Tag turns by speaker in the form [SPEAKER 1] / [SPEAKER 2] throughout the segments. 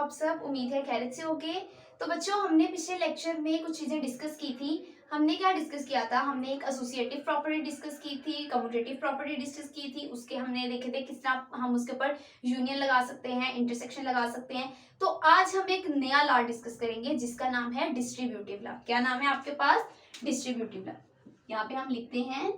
[SPEAKER 1] आप सब? उम्मीद है खैरियत से होगे। तो बच्चों, हमने पिछले लेक्चर में कुछ चीजें डिस्कस की थी। हमने क्या डिस्कस किया था? हमने एक एसोसिएटिव प्रॉपर्टी डिस्कस की थी, कम्यूटेटिव प्रॉपर्टी डिस्कस की थी। उसके हमने देखे थे किस तरह हम उसके ऊपर यूनियन लगा सकते हैं, इंटरसेक्शन लगा सकते हैं। तो आज हम एक नया लॉ डिस्कस करेंगे जिसका नाम है डिस्ट्रीब्यूटिव लॉ। क्या नाम है आपके पास? Distributive law. यहाँ पे हम लिखते हैं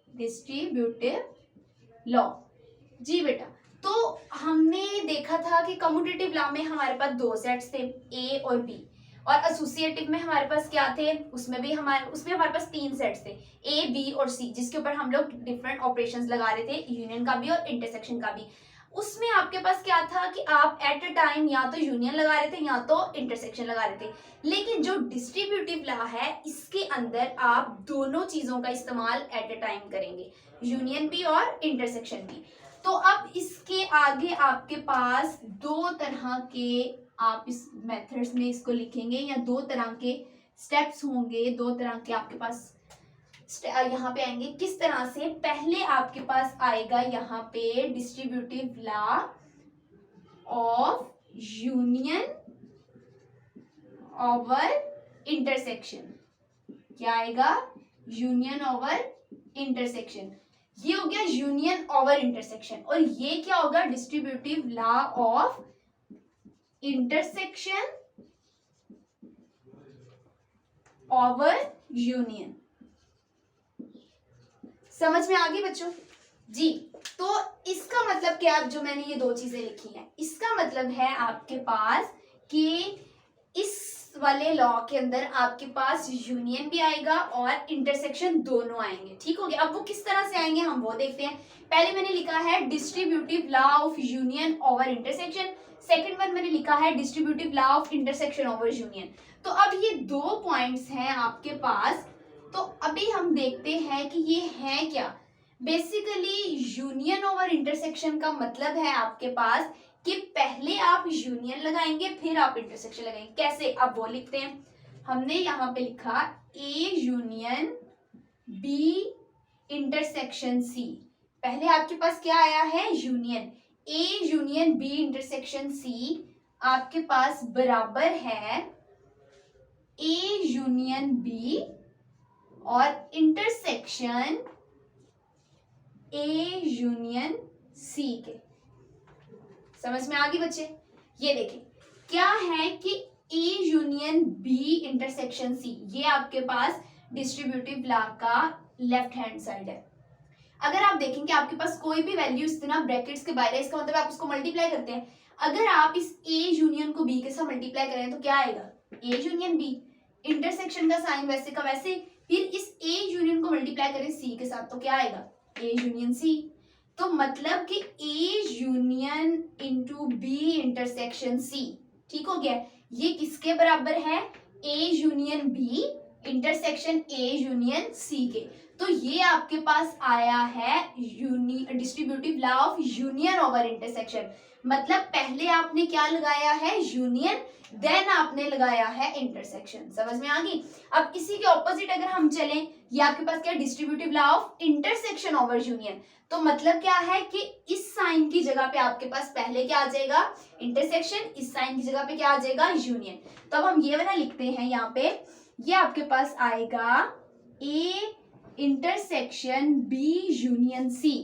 [SPEAKER 1] डिस्ट्रीब्यूटिव लॉ। जी बेटा, तो हमने देखा था कि कम्यूटेटिव लॉ में हमारे पास दो सेट्स थे, ए और बी, और एसोसिएटिव में हमारे पास क्या थे? उसमें हमारे पास तीन सेट्स थे, ए बी और सी, जिसके ऊपर हम लोग डिफरेंट ऑपरेशंस लगा रहे थे, यूनियन का भी और इंटरसेक्शन का भी। उसमें आपके पास क्या था कि आप एट अ टाइम या तो यूनियन लगा रहे थे या तो इंटरसेक्शन लगा रहे थे। लेकिन जो डिस्ट्रीब्यूटिव लॉ है, इसके अंदर आप दोनों चीजों का इस्तेमाल एट अ टाइम करेंगे, यूनियन भी और इंटरसेक्शन भी। तो अब इसके आगे आपके पास दो तरह के, आप इस मेथड्स में इसको लिखेंगे या दो तरह के स्टेप्स होंगे, दो तरह के आपके पास यहाँ पे आएंगे। किस तरह से? पहले आपके पास आएगा यहाँ पे distributive law of union over intersection. क्या आएगा? Union over intersection. ये हो गया यूनियन ओवर इंटरसेक्शन। और ये क्या होगा? Distributive law of intersection over union. समझ में आ गई बच्चों? जी। तो इसका मतलब क्या, जो मैंने ये दो चीजें लिखी हैं, इसका मतलब है आपके पास कि इस वाले लॉ के अंदर आपके पास यूनियन भी आएगा और इंटरसेक्शन दोनों आएंगे। ठीक हो गया? अब वो किस तरह से आएंगे हम वो देखते हैं। पहले मैंने लिखा है distributive law of union over intersection, second one मैंने लिखा है distributive law of intersection over union. तो अब ये दो पॉइंट्स हैं आपके पास। तो अभी हम देखते हैं कि ये है क्या। बेसिकली यूनियन ओवर इंटरसेक्शन का मतलब है आपके पास कि पहले आप यूनियन लगाएंगे फिर आप इंटरसेक्शन लगाएंगे। कैसे? अब वो लिखते हैं। हमने यहाँ पे लिखा A union B intersection C. पहले आपके पास क्या आया है? Union. A union B intersection C आपके पास बराबर है ए यूनियन बी और इंटरसेक्शन ए यूनियन सी के। समझ में आ गई बच्चे? ये देखें क्या है कि A union B intersection C, ये आपके पास डिस्ट्रीब्यूटिव लॉ का लेफ्ट हैंड साइड है। अगर आप देखेंगे आपके पास कोई भी वैल्यू इस तरह ब्रैकेट्स के बाहर है, इसका मतलब आप उसको मल्टीप्लाई करते हैं। अगर आप इस ए यूनियन को बी के साथ मल्टीप्लाई करें तो क्या आएगा? A union B. इंटरसेक्शन का साइन वैसे का वैसे, फिर इस ए यूनियन को मल्टीप्लाई करें सी के साथ तो क्या आएगा? A union C. तो मतलब कि A union into B intersection C. ठीक हो गया? ये किसके बराबर है? A union B intersection A union C के। तो ये आपके पास आया है distributive law of union over intersection. मतलब पहले आपने क्या लगाया है? यूनियन, देन आपने लगाया है इंटरसेक्शन। समझ में आ गई? अब इसी के ऑपोजिट अगर हम चलें, ये आपके पास क्या? Distributive law of intersection over union. तो मतलब क्या है कि इस साइन की जगह पे आपके पास पहले क्या आ जाएगा? इंटरसेक्शन। इस साइन की जगह पे क्या आ जाएगा? यूनियन। तो अब हम ये वाला लिखते हैं यहाँ पे, ये आपके पास आएगा A intersection B union C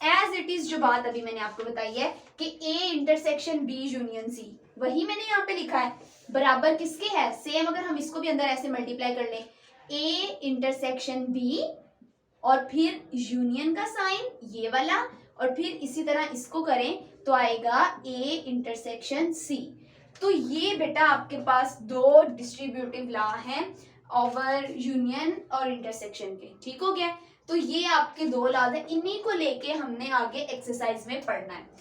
[SPEAKER 1] as it is. जो बात अभी मैंने आपको बताई है कि A intersection B union C, वही मैंने यहाँ पे लिखा है। बराबर किसके है? सेम। अगर हम इसको भी अंदर ऐसे मल्टीप्लाई कर लें, ए इंटरसेक्शन बी और फिर यूनियन का साइन ये वाला, और फिर इसी तरह इसको करें तो आएगा ए इंटरसेक्शन सी। तो ये बेटा आपके पास दो डिस्ट्रीब्यूटिव लॉ हैं ओवर यूनियन और इंटरसेक्शन के। ठीक हो गया? तो ये आपके दो लॉ है, इन्हीं को लेके हमने आगे एक्सरसाइज में पढ़ना है।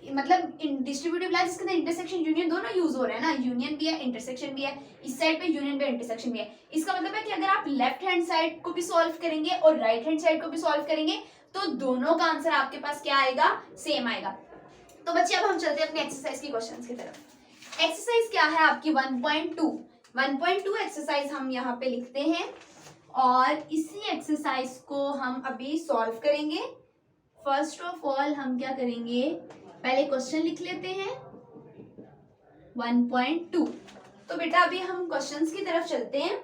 [SPEAKER 1] मतलब डिस्ट्रीब्यूटिव लॉ जिसके अंदर इंटरसेक्शन यूनियन दोनों यूज हो रहे हैं ना, यूनियन भी है इंटरसेक्शन भी है, इस साइड पे यूनियन भी इंटरसेक्शन भी है। इसका मतलब है कि अगर आप लेफ्ट हैंड साइड को भी सॉल्व करेंगे और राइट हैंड साइड को भी सॉल्व करेंगे तो दोनों का आंसर आपके पास क्या आएगा? सेम आएगा। तो बच्चे अब हम चलते हैं अपने एक्सरसाइज की क्वेश्चंस की तरफ। एक्सरसाइज क्या है आपकी? 1.2 एक्सरसाइज हम यहाँ पे लिखते हैं और इसी एक्सरसाइज को हम अभी सॉल्व करेंगे। फर्स्ट ऑफ ऑल हम क्या करेंगे? पहले क्वेश्चन लिख लेते हैं 1.2। तो बेटा अभी हम क्वेश्चंस की तरफ चलते हैं।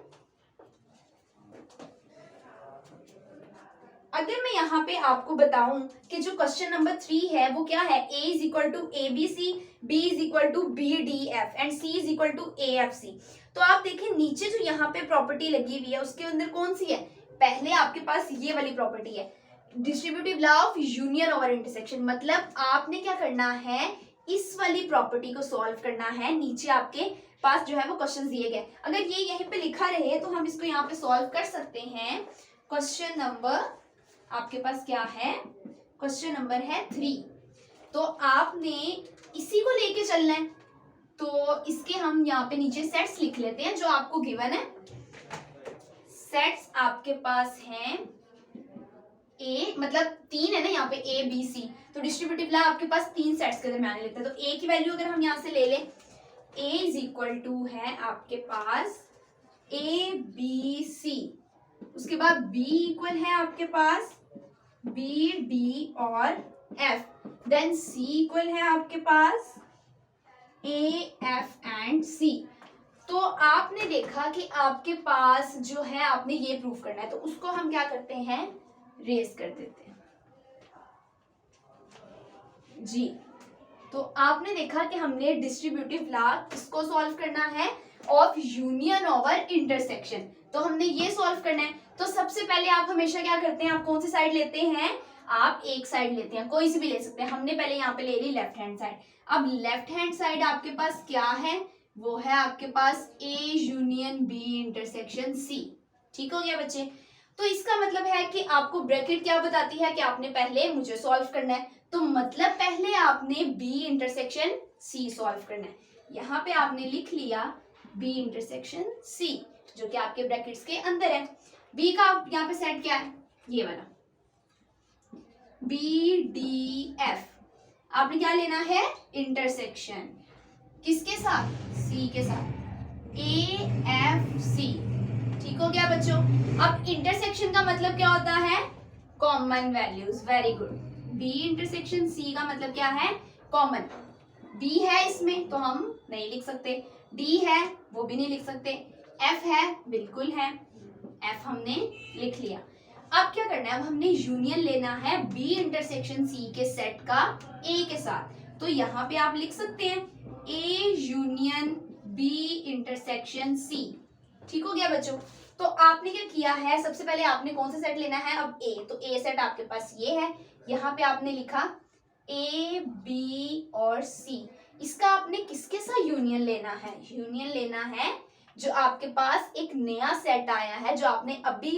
[SPEAKER 1] अगर मैं यहाँ पे आपको बताऊं कि जो क्वेश्चन नंबर 3 है वो क्या है, a is equal to A B C, b is equal to B D F and c is equal to A F C. तो आप देखें नीचे जो यहाँ पे प्रॉपर्टी लगी हुई है उसके अंदर कौन सी है, पहले आपके पास ये वाली प्रॉपर्टी है, distributive law of union over intersection. मतलब आपने क्या करना है, इस वाली प्रॉपर्टी को सॉल्व करना है। नीचे आपके पास जो है वो क्वेश्चन दिए गए, अगर ये यहीं पे लिखा रहे तो हम इसको यहाँ पे सॉल्व कर सकते हैं। क्वेश्चन नंबर आपके पास क्या है, क्वेश्चन नंबर है 3। तो आपने इसी को लेके चलना है, तो इसके हम यहाँ पे नीचे सेट्स लिख लेते हैं जो आपको गिवन है। सेट्स आपके पास हैं ए, मतलब 3 है ना यहाँ पे, ए बी सी, तो डिस्ट्रीब्यूटिव लॉ आपके पास 3 सेट्स के दरमियान लेते हैं। तो ए की वैल्यू अगर हम यहाँ से ले लें, ए इज इक्वल टू है आपके पास ए बी सी, उसके बाद बी इक्वल है आपके पास बी डी और एफ, देन सी इक्वल है आपके पास ए एफ एंड सी। तो आपने देखा कि आपके पास जो है आपने ये प्रूफ करना है, तो उसको हम क्या करते हैं, रेस कर देते हैं जी। तो आपने देखा कि हमने डिस्ट्रीब्यूटिव लॉ किसको सॉल्व करना है, ऑफ यूनियन ओवर इंटरसेक्शन। तो हमने ये सॉल्व करना है। तो सबसे पहले आप हमेशा क्या करते हैं, आप कौन सी साइड लेते हैं, आप एक साइड लेते हैं, कोई सी भी ले सकते हैं। हमने पहले यहाँ पे ले ली लेफ्ट हैंड साइड। अब लेफ्ट हैंड साइड आपके पास क्या है, वो है आपके पास A union B intersection C. ठीक हो गया बच्चे। तो इसका मतलब है कि आपको ब्रैकेट क्या बताती है कि आपने पहले मुझे सॉल्व करना है, तो मतलब पहले आपने बी इंटरसेक्शन सी सॉल्व करना है। यहाँ पे आपने लिख लिया बी इंटरसेक्शन सी, जो कि आपके ब्रैकेट्स के अंदर है। बी का यहाँ पे सेट क्या है, ये वाला बी डी एफ। आपने क्या लेना है, इंटरसेक्शन, किसके साथ, सी के साथ, ए एफ सी। ठीक हो गया बच्चों। अब इंटरसेक्शन का मतलब क्या होता है, common values. Very good. B intersection C का मतलब क्या है, कॉमन। बी है इसमें तो हम नहीं लिख सकते, डी है वो भी नहीं लिख सकते, एफ है बिल्कुल है, एफ हमने लिख लिया। अब क्या करना है, अब हमने यूनियन लेना है बी इंटरसेक्शन सी के सेट का ए के साथ। तो यहाँ पे आप लिख सकते हैं A union B intersection C. ठीक हो गया बच्चों। तो आपने क्या किया है, सबसे पहले आपने कौन सा सेट लेना है, अब ए, तो ए सेट आपके पास ये है। यहाँ पे आपने लिखा ए बी और सी। इसका आपने किसके साथ यूनियन लेना है, यूनियन लेना है जो आपके पास एक नया सेट आया है, जो आपने अभी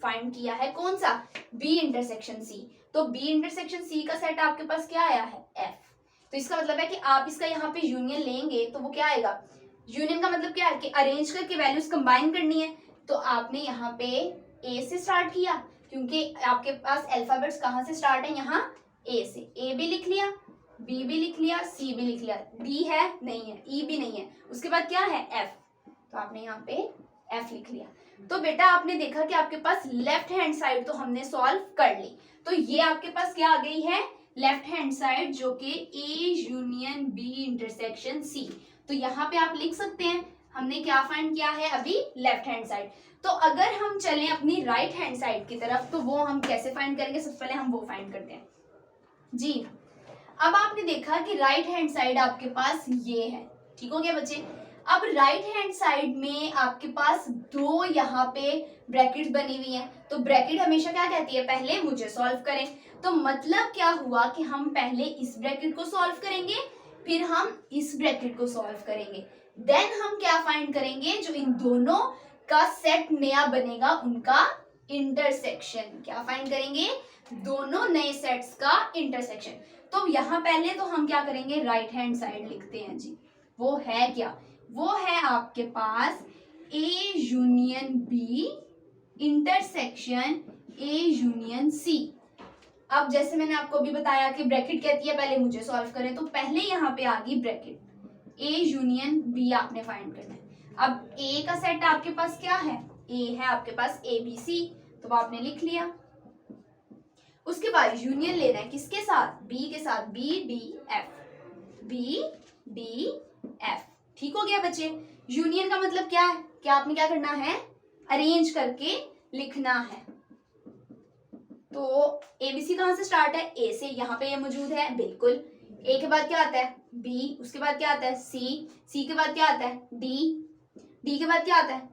[SPEAKER 1] फाइंड किया है, कौन सा, बी इंटरसेक्शन सी। तो बी इंटरसेक्शन सी का सेट आपके पास क्या आया है, एफ। तो इसका मतलब है कि आप इसका यहाँ पे यूनियन लेंगे तो वो क्या आएगा, यूनियन का मतलब क्या है कि अरेंज करके वैल्यूज कंबाइन करनी है। तो आपने यहाँ पे ए से स्टार्ट किया, क्योंकि आपके पास अल्फाबेट्स कहाँ से स्टार्ट है, यहाँ ए से। ए भी लिख लिया, बी भी लिख लिया, सी भी लिख लिया, डी है नहीं है, ई भी नहीं है, उसके बाद क्या है, एफ। तो आपने यहाँ पे एफ लिख लिया। तो बेटा आपने देखा कि आपके पास लेफ्ट हैंड साइड तो हमने सॉल्व कर ली। तो ये आपके पास क्या आ गई है, लेफ्ट हैंड साइड, जो कि A union B intersection C. तो यहाँ पे आप लिख सकते हैं हमने क्या फाइंड किया है अभी, लेफ्ट हैंड साइड। तो अगर हम चलें अपनी राइट हैंड साइड की तरफ, तो वो हम कैसे फाइंड करेंगे, सबसे पहले हम वो फाइंड करते हैं जी। अब आपने देखा कि राइट हैंड साइड आपके पास ये है। ठीक हो गया बच्चे। अब राइट हैंड साइड में आपके पास दो यहाँ पे ब्रैकेट्स बनी हुई हैं। तो ब्रैकेट हमेशा क्या कहती है, पहले मुझे सॉल्व करें। तो मतलब क्या हुआ कि हम पहले इस ब्रैकेट को सॉल्व करेंगे, फिर हम इस ब्रैकेट को सॉल्व करेंगे, देन हम क्या फाइंड करेंगे, जो इन दोनों का सेट नया बनेगा उनका इंटरसेक्शन। क्या फाइंड करेंगे, दोनों नए सेट्स का इंटरसेक्शन। तो यहाँ पहले तो हम क्या करेंगे, राइट हैंड साइड लिखते हैं जी। वो है क्या, वो है आपके पास A union B intersection A union C. अब जैसे मैंने आपको अभी बताया कि ब्रैकेट कहती है पहले मुझे सॉल्व करें, तो पहले यहाँ पे आ गई ब्रैकेट, ए यूनियन बी आपने फाइंड करना है। अब ए का सेट आपके पास क्या है, ए है आपके पास ए बी सी, तो आपने लिख लिया। उसके बाद यूनियन लेना है किसके साथ, बी के साथ, B D F, B D F. ठीक हो गया बच्चे। यूनियन का मतलब क्या है कि आपने क्या करना है, अरेंज करके लिखना है। तो एबीसी कहां से स्टार्ट है, ए से, यहाँ पे ये मौजूद है बिल्कुल। ए के बाद क्या आता है, बी, उसके बाद क्या आता है, सी के बाद क्या आता है, डी के बाद क्या आता है,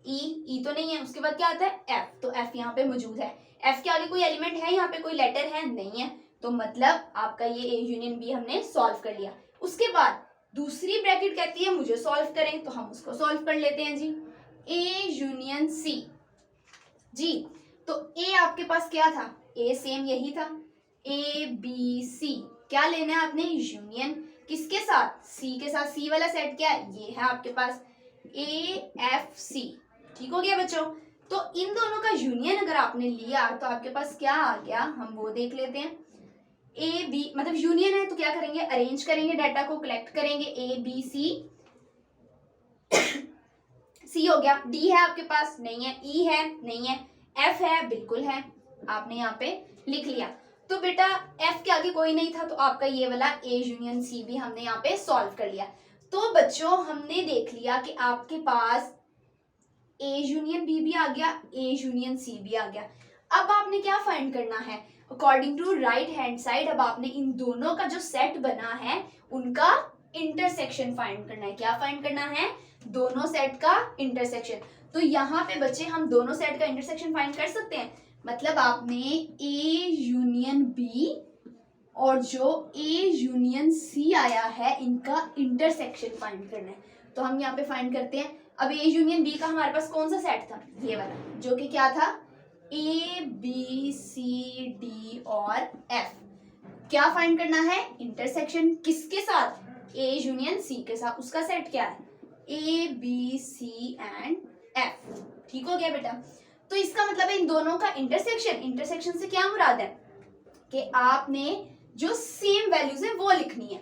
[SPEAKER 1] ई तो नहीं है, उसके बाद क्या आता है, एफ। तो एफ यहाँ पे मौजूद है। एफ के आगे कोई एलिमेंट है यहाँ पे, कोई लेटर है, नहीं है। तो मतलब आपका ये ए यूनियन बी हमने सॉल्व कर लिया। उसके बाद दूसरी ब्रैकेट कहती है मुझे सॉल्व करें, तो हम उसको सॉल्व कर लेते हैं जी। ए यूनियन सी जी। तो ए आपके पास क्या था, ए सेम यही था, ए बी सी। क्या लेना है आपने, यूनियन किसके साथ, सी के साथ। सी वाला सेट क्या है, ये है आपके पास, ए एफ सी। ठीक हो गया बच्चों। तो इन दोनों का यूनियन अगर आपने लिया तो आपके पास क्या आ गया, हम वो देख लेते हैं। ए बी मतलब यूनियन है तो क्या करेंगे, अरेंज करेंगे, डाटा को कलेक्ट करेंगे, ए बी सी। सी हो गया, डी है आपके पास, नहीं है, ई है, नहीं है, एफ है, बिल्कुल है, आपने यहाँ पे लिख लिया। तो बेटा एफ के आगे कोई नहीं था, तो आपका ये वाला ए यूनियन सी भी हमने यहाँ पे सॉल्व कर लिया। तो बच्चों हमने देख लिया कि आपके पास ए यूनियन बी भी आ गया, ए यूनियन सी भी आ गया। अब आपने क्या फाइंड करना है, according to right hand side, अब आपने इन दोनों का जो सेट बना है उनका इंटरसेक्शन फाइंड करना है। क्या फाइंड करना है, दोनों सेट का इंटरसेक्शन। तो यहाँ पे बच्चे हम दोनों सेट का इंटरसेक्शन फाइंड कर सकते हैं। मतलब आपने ए यूनियन बी और जो ए यूनियन सी आया है इनका इंटरसेक्शन फाइंड करना है। तो हम यहाँ पे फाइंड करते हैं। अब ए यूनियन बी का हमारे पास कौन सा सेट था, ये वाला, जो कि क्या था, ए बी सी डी और एफ। क्या फाइंड करना है, इंटरसेक्शन किसके साथ, ए यूनियन सी के साथ। उसका सेट क्या है, A B C and F. ठीक हो गया बेटा। तो इसका मतलब है इन दोनों का इंटरसेक्शन। इंटरसेक्शन से क्या मुराद है कि आपने जो सेम वैल्यूज है वो लिखनी है।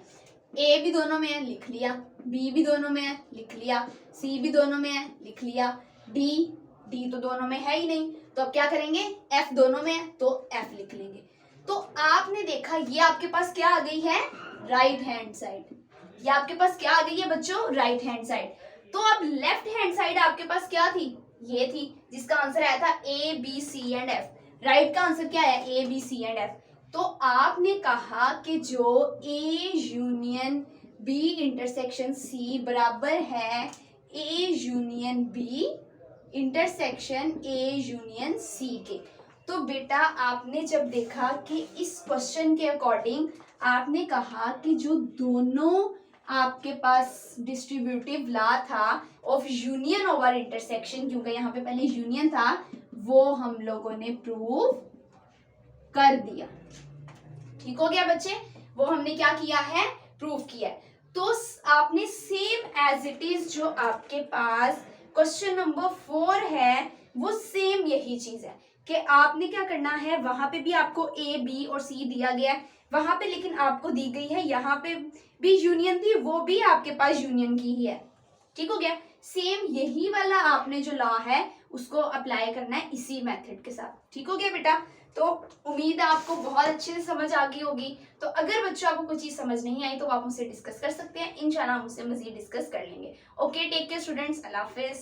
[SPEAKER 1] ए भी दोनों में है, लिख लिया, बी भी दोनों में है, लिख लिया, सी भी दोनों में है, लिख लिया, डी तो दोनों में है ही नहीं, तो अब क्या करेंगे, एफ दोनों में है तो एफ लिख लेंगे। तो आपने देखा ये आपके पास क्या आ गई है, राइट हैंड साइड। ये आपके पास क्या आ गई है बच्चों, राइट हैंड साइड। तो अब लेफ्ट हैंड साइड आपके पास क्या थी, ये थी, जिसका आंसर आया था A B C and F. Right का आंसर क्या है, A B C and F. तो आपने कहा कि जो A union B intersection C बराबर है A union B intersection A union C के। तो बेटा आपने जब देखा कि इस क्वेश्चन के अकॉर्डिंग आपने कहा कि जो दोनों आपके पास डिस्ट्रीब्यूटिव लॉ था ऑफ यूनियन ओवर इंटरसेक्शन, क्योंकि यहाँ पे पहले यूनियन था, वो हम लोगों ने प्रूव कर दिया। ठीक हो गया बच्चे, वो हमने क्या किया है, प्रूव किया। तो आपने सेम एज इट इज जो आपके पास क्वेश्चन नंबर 4 है वो सेम यही चीज है कि आपने क्या करना है, वहां पे भी आपको ए बी और सी दिया गया है वहां पे, लेकिन आपको दी गई है यहाँ पे भी यूनियन थी, वो भी आपके पास यूनियन की ही है। ठीक हो गया, सेम यही वाला आपने जो लॉ है उसको अप्लाई करना है इसी मेथड के साथ। ठीक हो गया बेटा। तो उम्मीद है आपको बहुत अच्छे से समझ आ गई होगी। तो अगर बच्चों आपको कोई चीज समझ नहीं आई तो आप मुझसे डिस्कस कर सकते हैं, इंशाल्लाह हम उससे मजीद डिस्कस कर लेंगे। ओके, टेक केयर स्टूडेंट्स, अल्लाह हाफिज।